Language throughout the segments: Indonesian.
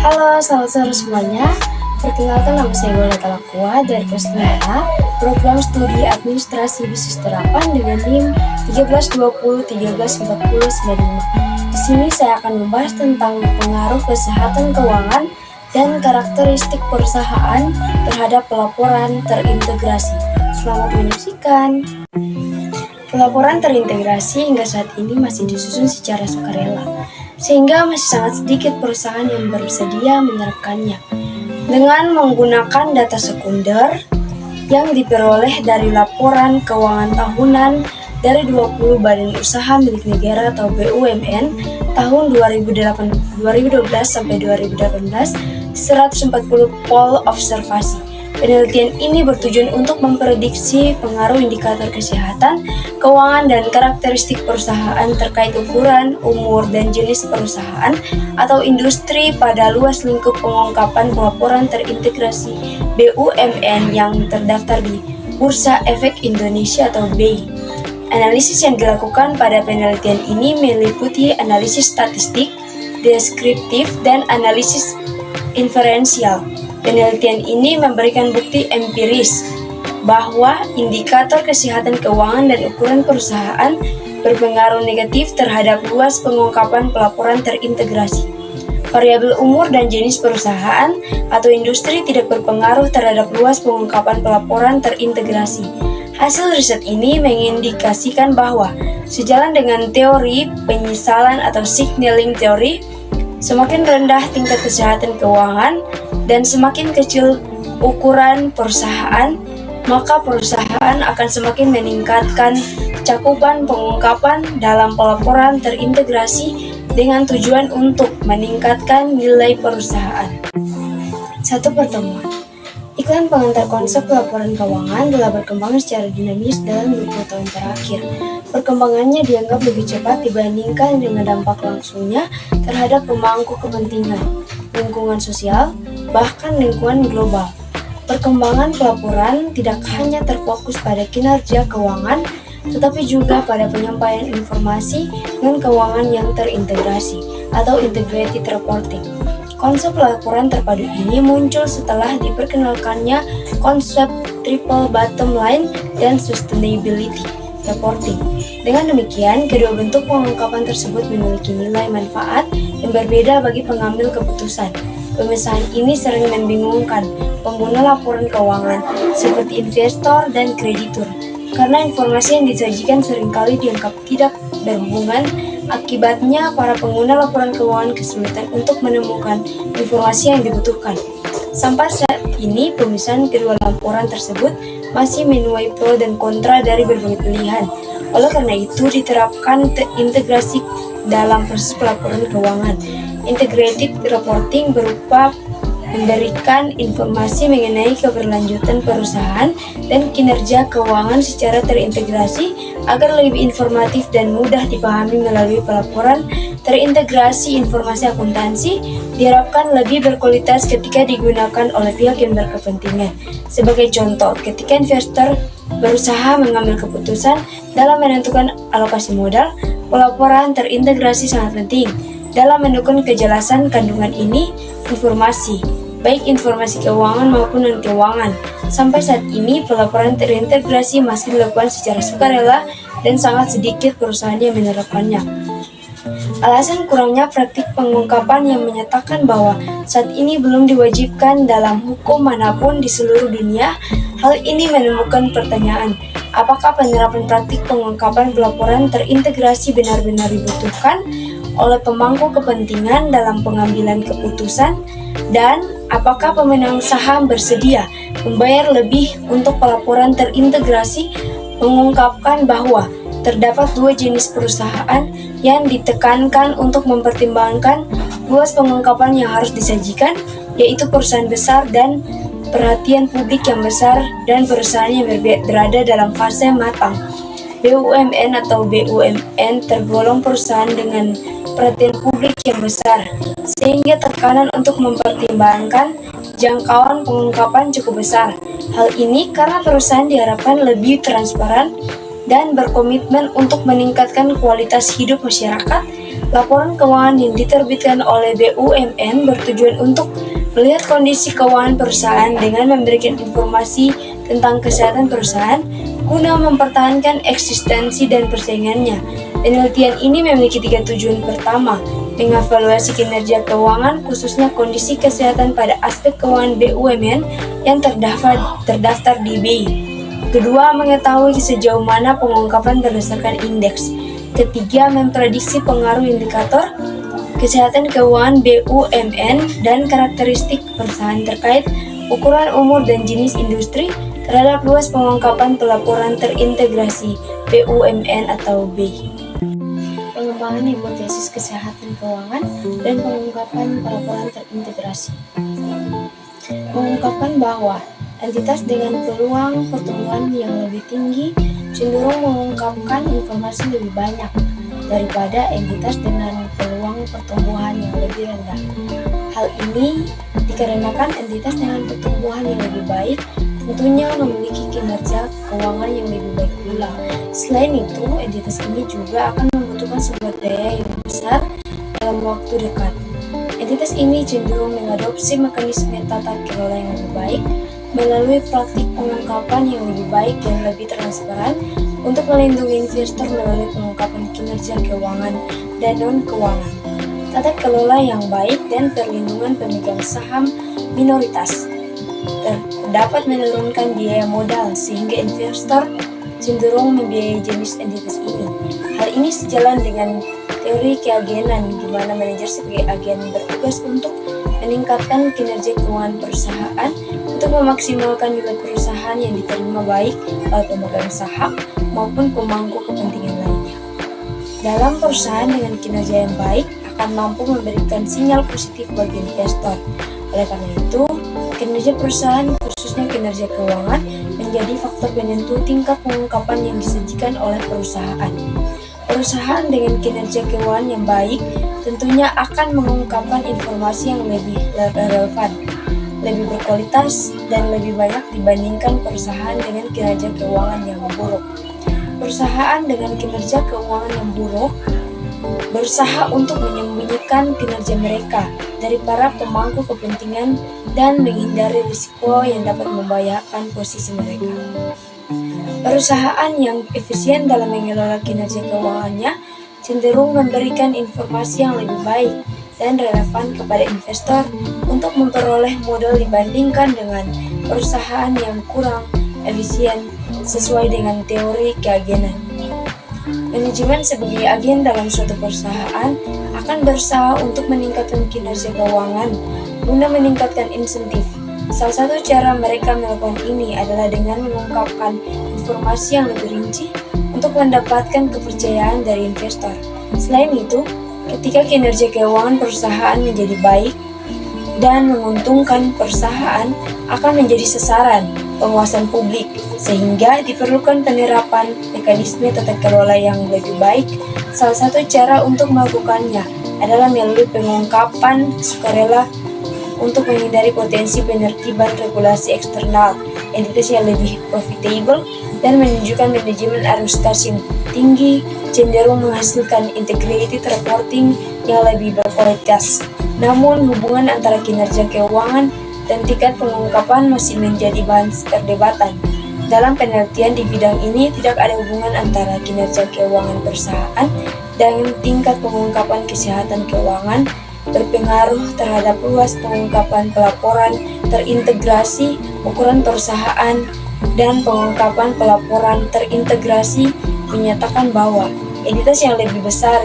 Halo, selamat sore semuanya. Perkenalkan, nama saya Gola Talakua dari kelas 5A, program studi administrasi bisnis terapan dengan NIM 1320134095. Di sini saya akan membahas tentang pengaruh kesehatan keuangan dan karakteristik perusahaan terhadap pelaporan terintegrasi. Selamat menyaksikan. Pelaporan terintegrasi hingga saat ini masih disusun secara sukarela, sehingga masih sangat sedikit perusahaan yang bersedia menerapkannya. Dengan menggunakan data sekunder yang diperoleh dari laporan keuangan tahunan dari 20 badan usaha milik negara atau BUMN tahun 2012 sampai 2018, 140 poll observasi. Penelitian ini bertujuan untuk memprediksi pengaruh indikator kesehatan, keuangan, dan karakteristik perusahaan terkait ukuran, umur, dan jenis perusahaan atau industri pada luas lingkup pengungkapan pelaporan terintegrasi BUMN yang terdaftar di Bursa Efek Indonesia atau BEI. Analisis yang dilakukan pada penelitian ini meliputi analisis statistik, deskriptif, dan analisis inferensial. Penelitian ini memberikan bukti empiris bahwa indikator kesehatan keuangan dan ukuran perusahaan berpengaruh negatif terhadap luas pengungkapan pelaporan terintegrasi. Variabel umur dan jenis perusahaan atau industri tidak berpengaruh terhadap luas pengungkapan pelaporan terintegrasi. Hasil riset ini mengindikasikan bahwa sejalan dengan teori penyisalan atau signaling teori, semakin rendah tingkat kesehatan keuangan dan semakin kecil ukuran perusahaan, maka perusahaan akan semakin meningkatkan cakupan pengungkapan dalam pelaporan terintegrasi dengan tujuan untuk meningkatkan nilai perusahaan. Satu pertemuan. Iklan pengantar konsep laporan keuangan telah berkembang secara dinamis dalam 20 tahun terakhir. Perkembangannya dianggap lebih cepat dibandingkan dengan dampak langsungnya terhadap pemangku kepentingan, lingkungan sosial, bahkan lingkungan global. Perkembangan pelaporan tidak hanya terfokus pada kinerja keuangan, tetapi juga pada penyampaian informasi dengan keuangan yang terintegrasi atau integrated reporting. Konsep laporan terpadu ini muncul setelah diperkenalkannya konsep triple bottom line dan sustainability reporting. Dengan demikian, kedua bentuk pengungkapan tersebut memiliki nilai manfaat yang berbeda bagi pengambil keputusan. Pemisahan ini sering membingungkan pengguna laporan keuangan seperti investor dan kreditur, karena informasi yang disajikan seringkali dianggap tidak berhubungan. Akibatnya, para pengguna laporan keuangan kesulitan untuk menemukan informasi yang dibutuhkan. Sampai saat ini, pemisahan kedua laporan tersebut masih menuai pro dan kontra dari berbagai pilihan. Oleh karena itu, diterapkan integrasi dalam proses pelaporan keuangan. Integrated reporting berupa memberikan informasi mengenai keberlanjutan perusahaan dan kinerja keuangan secara terintegrasi agar lebih informatif dan mudah dipahami melalui pelaporan terintegrasi. Informasi akuntansi diharapkan lebih berkualitas ketika digunakan oleh pihak yang berkepentingan. Sebagai contoh, ketika investor berusaha mengambil keputusan dalam menentukan alokasi modal, pelaporan terintegrasi sangat penting dalam mendukung kejelasan kandungan ini informasi, baik informasi keuangan maupun non-keuangan. Sampai saat ini, pelaporan terintegrasi masih dilakukan secara sukarela dan sangat sedikit perusahaan yang menerapkannya. Alasan kurangnya praktik pengungkapan yang menyatakan bahwa saat ini belum diwajibkan dalam hukum manapun di seluruh dunia. Hal ini menemukan pertanyaan, apakah penerapan praktik pengungkapan pelaporan terintegrasi benar-benar dibutuhkan oleh pemangku kepentingan dalam pengambilan keputusan, dan apakah pemegang saham bersedia membayar lebih untuk pelaporan terintegrasi. Mengungkapkan bahwa terdapat dua jenis perusahaan yang ditekankan untuk mempertimbangkan luas pengungkapan yang harus disajikan, yaitu perusahaan besar dan perhatian publik yang besar dan perusahaan yang berada dalam fase matang. BUMN atau BUMN tergolong perusahaan dengan perhatian publik yang besar, sehingga tekanan untuk mempertimbangkan jangkauan pengungkapan cukup besar. Hal ini karena perusahaan diharapkan lebih transparan dan berkomitmen untuk meningkatkan kualitas hidup masyarakat Laporan keuangan yang diterbitkan oleh BUMN bertujuan untuk melihat kondisi keuangan perusahaan dengan memberikan informasi tentang kesehatan perusahaan guna mempertahankan eksistensi dan persaingannya. Penelitian ini memiliki 3 tujuan. Pertama, mengevaluasi kinerja keuangan khususnya kondisi kesehatan pada aspek keuangan BUMN yang terdaftar di BI. Kedua, mengetahui sejauh mana pengungkapan berdasarkan indeks. Ketiga, memprediksi pengaruh indikator kesehatan keuangan BUMN dan karakteristik perusahaan terkait ukuran umur dan jenis industri terhadap luas pengungkapan pelaporan terintegrasi BUMN atau BI. Pengembangan hipotesis kesehatan keuangan dan pengungkapan pelaporan terintegrasi. Mengungkapkan bahwa entitas dengan peluang pertumbuhan yang lebih tinggi cenderung mengungkapkan informasi lebih banyak daripada entitas dengan peluang pertumbuhan yang lebih rendah. Hal ini dikarenakan entitas dengan pertumbuhan yang lebih baik tentunya memiliki kinerja keuangan yang lebih baik pula. Selain itu, entitas ini juga akan membutuhkan sumber daya yang besar dalam waktu dekat. Entitas ini cenderung mengadopsi mekanisme tata kelola yang lebih baik melalui praktik pengungkapan yang lebih baik dan lebih transparan untuk melindungi investor melalui pengungkapan kinerja keuangan dan non-keuangan, tata kelola yang baik dan perlindungan pemegang saham minoritas dapat menurunkan biaya modal sehingga investor cenderung membiayai jenis entitas ini. Hal ini sejalan dengan teori keagenan di mana manajer sebagai agen bertugas untuk meningkatkan kinerja keuangan perusahaan untuk memaksimalkan nilai perusahaan yang diterima baik oleh pemegang saham maupun pemangku kepentingan lainnya. Dalam perusahaan dengan kinerja yang baik akan mampu memberikan sinyal positif bagi investor. Oleh karena itu, kinerja perusahaan khususnya kinerja keuangan menjadi faktor penentu tingkat pengungkapan yang disajikan oleh perusahaan. Perusahaan dengan kinerja keuangan yang baik tentunya akan mengungkapkan informasi yang lebih relevan, lebih berkualitas, dan lebih banyak dibandingkan perusahaan dengan kinerja keuangan yang buruk. Perusahaan dengan kinerja keuangan yang buruk berusaha untuk menyembunyikan kinerja mereka dari para pemangku kepentingan dan menghindari risiko yang dapat membahayakan posisi mereka. Perusahaan yang efisien dalam mengelola kinerja keuangannya cenderung memberikan informasi yang lebih baik dan relevan kepada investor untuk memperoleh modal dibandingkan dengan perusahaan yang kurang efisien sesuai dengan teori keagenan. Manajemen sebagai agen dalam suatu perusahaan akan berusaha untuk meningkatkan kinerja keuangan guna meningkatkan insentif. Salah satu cara mereka melakukan ini adalah dengan mengungkapkan informasi yang lebih rinci untuk mendapatkan kepercayaan dari investor. Selain itu, ketika kinerja keuangan perusahaan menjadi baik dan menguntungkan, perusahaan akan menjadi sasaran penguasaan publik, sehingga diperlukan penerapan mekanisme tata kelola yang lebih baik. Salah satu cara untuk melakukannya adalah melalui pengungkapan sukarela untuk menghindari potensi penertiban regulasi eksternal, entitas yang lebih profitable, dan menunjukkan manajemen arus kas yang tinggi cenderung menghasilkan integrated reporting yang lebih berkualitas. Namun, hubungan antara kinerja keuangan dan tingkat pengungkapan masih menjadi bahan perdebatan. Dalam penelitian di bidang ini, tidak ada hubungan antara kinerja keuangan perusahaan dan tingkat pengungkapan kesehatan keuangan berpengaruh terhadap luas pengungkapan pelaporan terintegrasi ukuran perusahaan, dan pengungkapan pelaporan terintegrasi menyatakan bahwa entitas yang lebih besar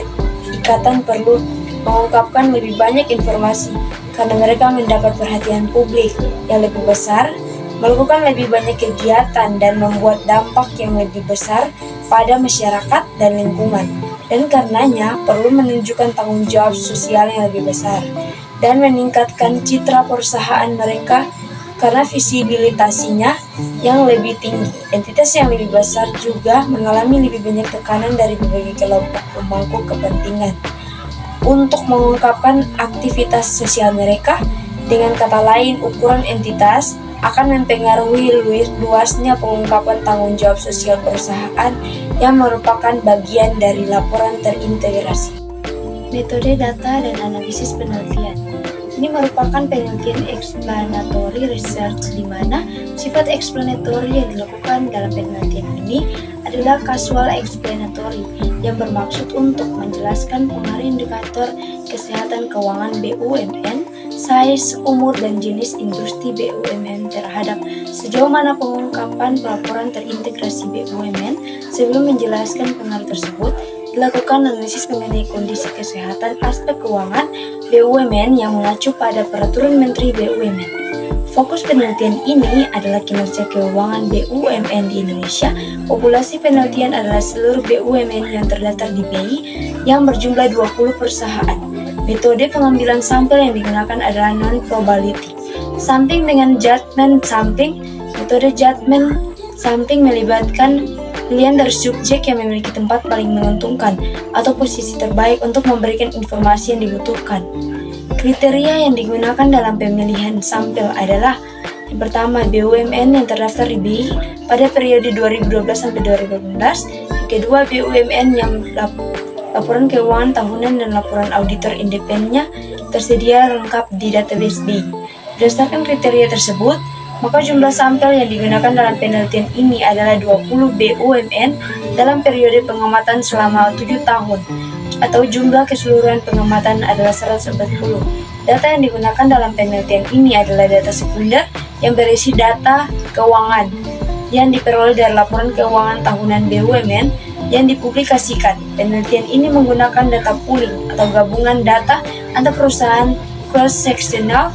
ikatan perlu mengungkapkan lebih banyak informasi karena mereka mendapat perhatian publik yang lebih besar, melakukan lebih banyak kegiatan, dan membuat dampak yang lebih besar pada masyarakat dan lingkungan. Dan karenanya perlu menunjukkan tanggung jawab sosial yang lebih besar dan meningkatkan citra perusahaan mereka karena visibilitasnya yang lebih tinggi. Entitas yang lebih besar juga mengalami lebih banyak tekanan dari berbagai kelompok pemangku kepentingan untuk mengungkapkan aktivitas sosial mereka. Dengan kata lain, ukuran entitas akan mempengaruhi luasnya pengungkapan tanggung jawab sosial perusahaan yang merupakan bagian dari laporan terintegrasi. Metode data dan analisis penelitian. Ini merupakan penelitian explanatory research di mana sifat explanatory yang dilakukan dalam penelitian ini adalah casual explanatory yang bermaksud untuk menjelaskan pengaruh indikator kesehatan keuangan BUMN, size, umur, dan jenis industri BUMN terhadap sejauh mana pengungkapan pelaporan terintegrasi BUMN. Sebelum menjelaskan pengaruh tersebut, dilakukan analisis mengenai kondisi kesehatan aspek keuangan BUMN yang mengacu pada Peraturan Menteri BUMN. Fokus penelitian ini adalah kinerja keuangan BUMN di Indonesia. Populasi penelitian adalah seluruh BUMN yang terdaftar di BI yang berjumlah 20 perusahaan. Metode pengambilan sampel yang digunakan adalah non-probability sampling dengan judgment sampling. Metode judgment sampling melibatkan pilihan dari subjek yang memiliki tempat paling menguntungkan atau posisi terbaik untuk memberikan informasi yang dibutuhkan. Kriteria yang digunakan dalam pemilihan sampel adalah: yang pertama, BUMN yang terdaftar di BI pada periode 2012 sampai 2018. Yang kedua, BUMN yang laporan keuangan tahunan dan laporan auditor independennya tersedia lengkap di database BI. Berdasarkan kriteria tersebut, maka jumlah sampel yang digunakan dalam penelitian ini adalah 20 BUMN dalam periode pengamatan selama 7 tahun, atau jumlah keseluruhan pengamatan adalah 140. Data yang digunakan dalam penelitian ini adalah data sekunder yang berisi data keuangan yang diperoleh dari laporan keuangan tahunan BUMN yang dipublikasikan. Penelitian ini menggunakan data pooling atau gabungan data antar perusahaan cross-sectional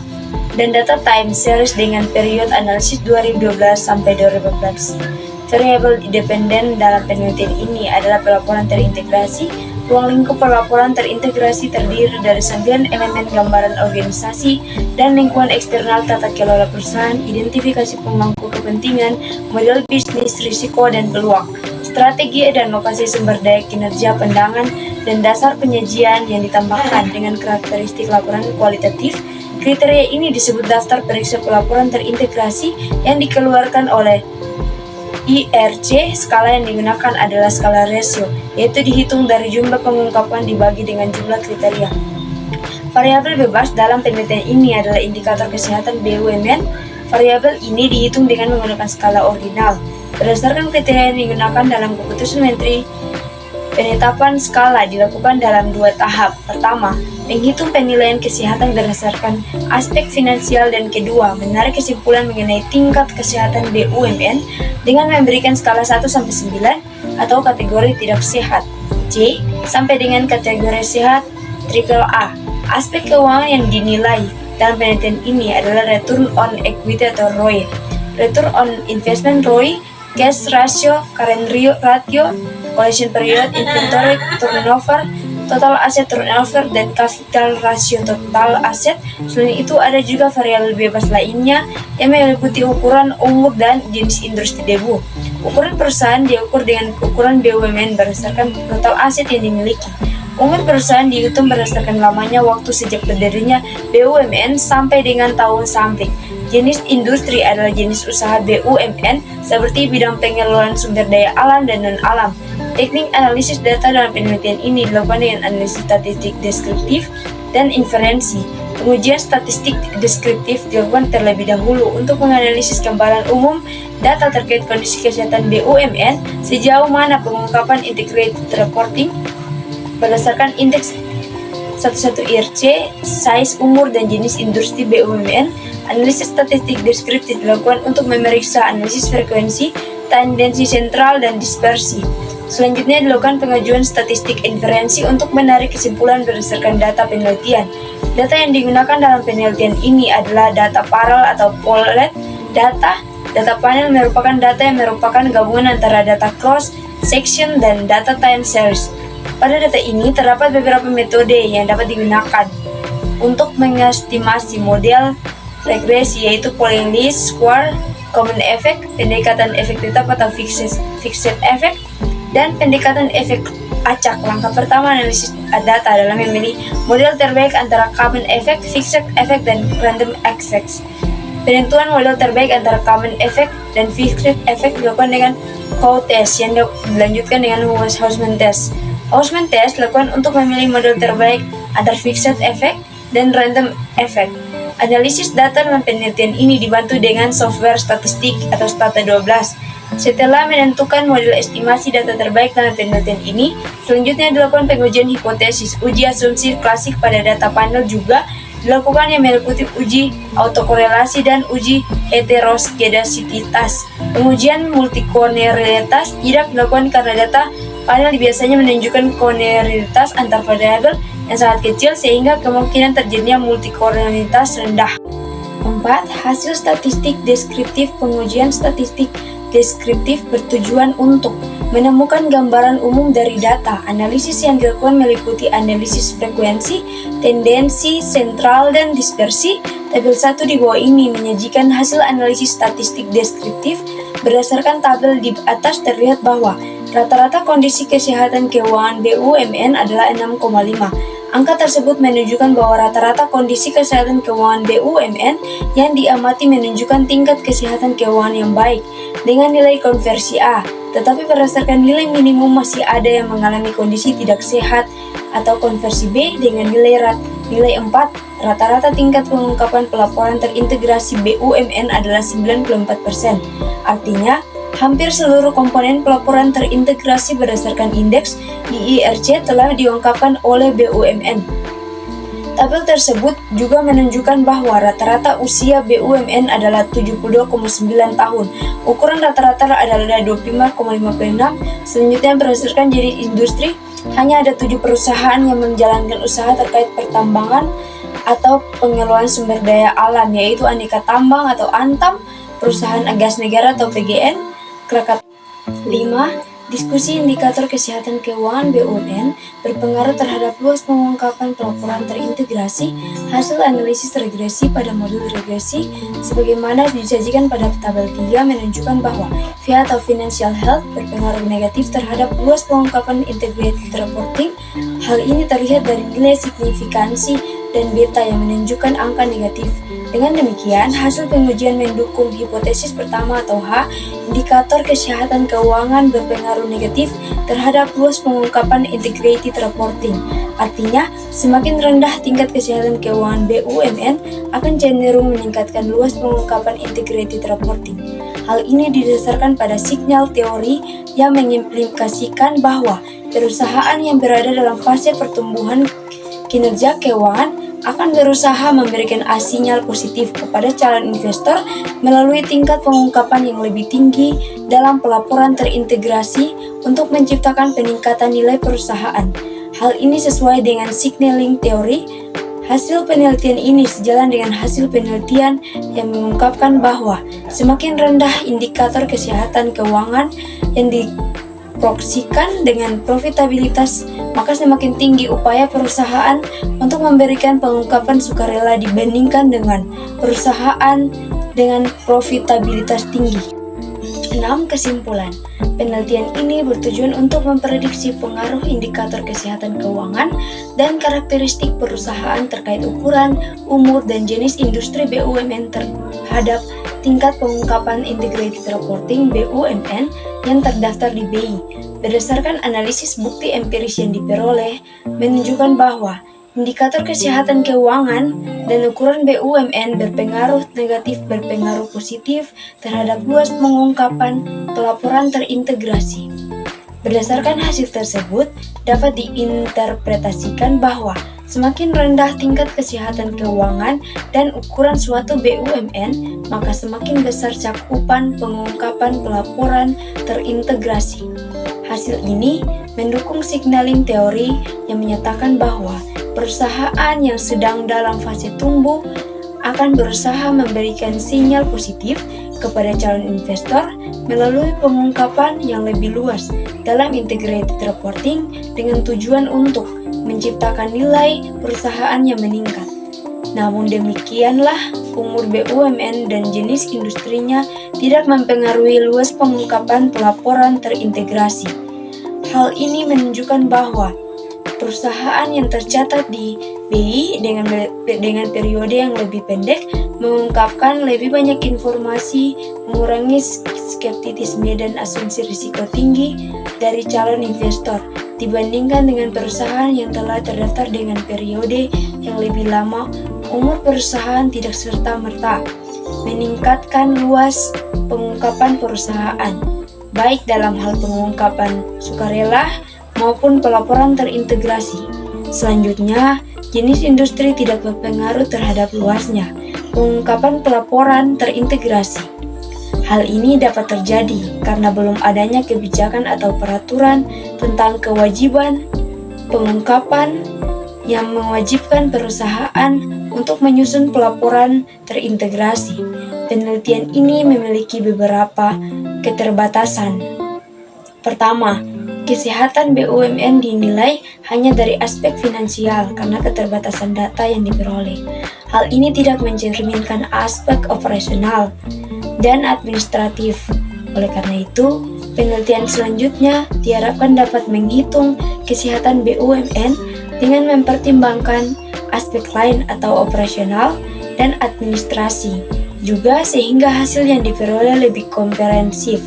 dan data time series dengan periode analisis 2012 sampai 2014. Variabel independen dalam penelitian ini adalah pelaporan terintegrasi. Ruang lingkup pelaporan terintegrasi terdiri dari 9 elemen: gambaran organisasi dan lingkungan eksternal, tata kelola perusahaan, identifikasi pemangku kepentingan, model bisnis, risiko dan peluang, strategi dan lokasi sumber daya, kinerja, pandangan, dan dasar penyajian yang ditambahkan dengan karakteristik laporan kualitatif. Kriteria ini disebut daftar periksa pelaporan terintegrasi yang dikeluarkan oleh IRC. Skala yang digunakan adalah skala rasio, yaitu dihitung dari jumlah pengungkapan dibagi dengan jumlah kriteria. Variabel bebas dalam penelitian ini adalah indikator kesehatan BUMN. Variabel ini dihitung dengan menggunakan skala ordinal. Berdasarkan kriteria yang digunakan dalam keputusan Menteri, penetapan skala dilakukan dalam 2 tahap. Pertama, menghitung penilaian kesehatan berdasarkan aspek finansial, dan kedua, menarik kesimpulan mengenai tingkat kesehatan BUMN dengan memberikan skala 1-9 atau kategori tidak sehat, C, sampai dengan kategori sehat AAA. Aspek keuangan yang dinilai dalam penelitian ini adalah return on equity atau ROE, return on investment ROI, cash ratio, current ratio, collection period, inventory turnover, total asset turnover, dan capital ratio total aset. Selain itu, ada juga variabel bebas lainnya yang meliputi ukuran, umur, dan jenis industri debu. Ukuran perusahaan diukur dengan ukuran BUMN berdasarkan total aset yang dimiliki. Umur perusahaan dihitung berdasarkan lamanya waktu sejak berdirinya BUMN sampai dengan tahun sampling. Jenis industri adalah jenis usaha BUMN seperti bidang pengelolaan sumber daya alam dan non-alam. Teknik analisis data dalam penelitian ini dilakukan dengan analisis statistik deskriptif dan inferensi. Pengujian statistik deskriptif dilakukan terlebih dahulu untuk menganalisis gambaran umum data terkait kondisi kesehatan BUMN, sejauh mana pengungkapan integrated reporting berdasarkan indeks 11 IRC, size, umur, dan jenis industri BUMN. Analisis statistik deskriptif dilakukan untuk memeriksa analisis frekuensi, tendensi sentral, dan dispersi. Selanjutnya dilakukan pengajuan statistik inferensi untuk menarik kesimpulan berdasarkan data penelitian. Data yang digunakan dalam penelitian ini adalah data parallel atau pollet data. Data panel merupakan data yang merupakan gabungan antara data cross section dan data time series. Pada data ini terdapat beberapa metode yang dapat digunakan untuk mengestimasi model regresi, yaitu polling least square, common effect, pendekatan efek tetap atau fixed effect, dan pendekatan efek acak. Langkah pertama analisis data adalah memilih model terbaik antara common effect, fixed effect, dan random effects. Penentuan model terbaik antara common effect dan fixed effect dilakukan dengan Coe test yang dilanjutkan dengan Hausman test. Ausment test dilakukan untuk memilih model terbaik antara fixed effect dan random effect. Analisis data dalam penelitian ini dibantu dengan software statistik atau Stata12. Setelah menentukan model estimasi data terbaik dalam penelitian ini, selanjutnya dilakukan pengujian hipotesis. Uji asumsi klasik pada data panel juga dilakukan yang meliputi uji autokorelasi dan uji heteroskedasititas. Pengujian multikonerialitas tidak dilakukan karena data panel biasanya menunjukkan konerialitas antar variabel yang sangat kecil sehingga kemungkinan terjadinya multikonerialitas rendah. 4. Hasil statistik deskriptif. Pengujian statistik deskriptif bertujuan untuk menemukan gambaran umum dari data. Analisis yang dilakukan meliputi analisis frekuensi, tendensi, sentral, dan dispersi. Tabel 1 di bawah ini menyajikan hasil analisis statistik deskriptif. Berdasarkan tabel di atas terlihat bahwa rata-rata kondisi kesehatan keuangan BUMN adalah 6,5. Angka tersebut menunjukkan bahwa rata-rata kondisi kesehatan keuangan BUMN yang diamati menunjukkan tingkat kesehatan keuangan yang baik dengan nilai konversi A, tetapi berdasarkan nilai minimum masih ada yang mengalami kondisi tidak sehat atau konversi B dengan nilai 4. Rata-rata tingkat pengungkapan pelaporan terintegrasi BUMN adalah 94%. Artinya, hampir seluruh komponen pelaporan terintegrasi berdasarkan indeks IIRC telah diungkapkan oleh BUMN. Tabel tersebut juga menunjukkan bahwa rata-rata usia BUMN adalah 72,9 tahun. Ukuran rata-rata adalah 25,56. Selanjutnya berdasarkan jenis industri, hanya ada 7 perusahaan yang menjalankan usaha terkait pertambangan atau pengelolaan sumber daya alam, yaitu Aneka Tambang atau Antam, Perusahaan Gas Negara atau PGN, Krakatau. 5. Diskusi indikator kesehatan keuangan BUMN berpengaruh terhadap luas pengungkapan pelaporan terintegrasi. Hasil analisis regresi pada modul regresi sebagaimana disajikan pada tabel 3 menunjukkan bahwa FIA atau Financial Health berpengaruh negatif terhadap luas pengungkapan integrated reporting. Hal ini terlihat dari nilai signifikansi dan beta yang menunjukkan angka negatif. Dengan demikian, hasil pengujian mendukung hipotesis pertama atau H, indikator kesehatan keuangan berpengaruh negatif terhadap luas pengungkapan integrated reporting. Artinya, semakin rendah tingkat kesehatan keuangan BUMN akan cenderung meningkatkan luas pengungkapan integrated reporting. Hal ini didasarkan pada signal teori yang mengimplikasikan bahwa perusahaan yang berada dalam fase pertumbuhan kinerja keuangan akan berusaha memberikan sinyal positif kepada calon investor melalui tingkat pengungkapan yang lebih tinggi dalam pelaporan terintegrasi untuk menciptakan peningkatan nilai perusahaan. Hal ini sesuai dengan signaling teori. Hasil penelitian ini sejalan dengan hasil penelitian yang mengungkapkan bahwa semakin rendah indikator kesehatan keuangan yang diproyeksikan dengan profitabilitas, maka semakin tinggi upaya perusahaan untuk memberikan pengungkapan sukarela dibandingkan dengan perusahaan dengan profitabilitas tinggi. 6. Kesimpulan. Penelitian ini bertujuan untuk memprediksi pengaruh indikator kesehatan keuangan dan karakteristik perusahaan terkait ukuran, umur, dan jenis industri BUMN terhadap tingkat pengungkapan integrated reporting BUMN yang terdaftar di BI. Berdasarkan analisis bukti empiris yang diperoleh, menunjukkan bahwa indikator kesehatan keuangan dan ukuran BUMN berpengaruh negatif berpengaruh positif terhadap luas pengungkapan pelaporan terintegrasi. Berdasarkan hasil tersebut, dapat diinterpretasikan bahwa semakin rendah tingkat kesehatan keuangan dan ukuran suatu BUMN, maka semakin besar cakupan pengungkapan pelaporan terintegrasi. Hasil ini mendukung signaling teori yang menyatakan bahwa perusahaan yang sedang dalam fase tumbuh akan berusaha memberikan sinyal positif kepada calon investor melalui pengungkapan yang lebih luas dalam integrated reporting dengan tujuan untuk menciptakan nilai perusahaan yang meningkat. Namun demikianlah, umur BUMN dan jenis industrinya tidak mempengaruhi luas pengungkapan pelaporan terintegrasi. Hal ini menunjukkan bahwa perusahaan yang tercatat di BI dengan periode yang lebih pendek mengungkapkan lebih banyak informasi, mengurangi skeptisisme dan asumsi risiko tinggi dari calon investor. dibandingkan dengan perusahaan yang telah terdaftar dengan periode yang lebih lama. Umur perusahaan tidak serta-merta meningkatkan luas pengungkapan perusahaan, baik dalam hal pengungkapan sukarela maupun pelaporan terintegrasi. Selanjutnya, jenis industri tidak berpengaruh terhadap luasnya pengungkapan pelaporan terintegrasi. Hal ini dapat terjadi karena belum adanya kebijakan atau peraturan tentang kewajiban pengungkapan yang mewajibkan perusahaan untuk menyusun pelaporan terintegrasi. Penelitian ini memiliki beberapa keterbatasan. Pertama, kesehatan BUMN dinilai hanya dari aspek finansial karena keterbatasan data yang diperoleh. Hal ini tidak mencerminkan aspek operasional dan administratif. Oleh karena itu, penelitian selanjutnya diharapkan dapat menghitung kesehatan BUMN dengan mempertimbangkan aspek lain atau operasional dan administrasi juga, sehingga hasil yang diperoleh lebih komprehensif.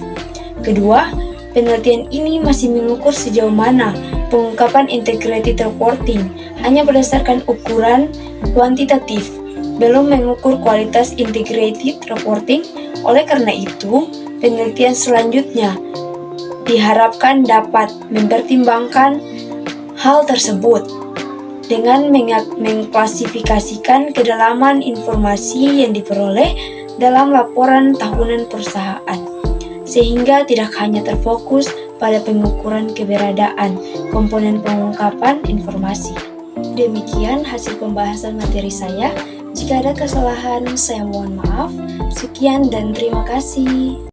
Kedua, penelitian ini masih mengukur sejauh mana pengungkapan integrated reporting hanya berdasarkan ukuran kuantitatif, belum mengukur kualitas integrated reporting. Oleh karena itu, penelitian selanjutnya diharapkan dapat mempertimbangkan hal tersebut dengan mengklasifikasikan kedalaman informasi yang diperoleh dalam laporan tahunan perusahaan, sehingga tidak hanya terfokus pada pengukuran keberadaan komponen pengungkapan informasi. Demikian hasil pembahasan materi saya. Jika ada kesalahan, saya mohon maaf. Sekian dan terima kasih.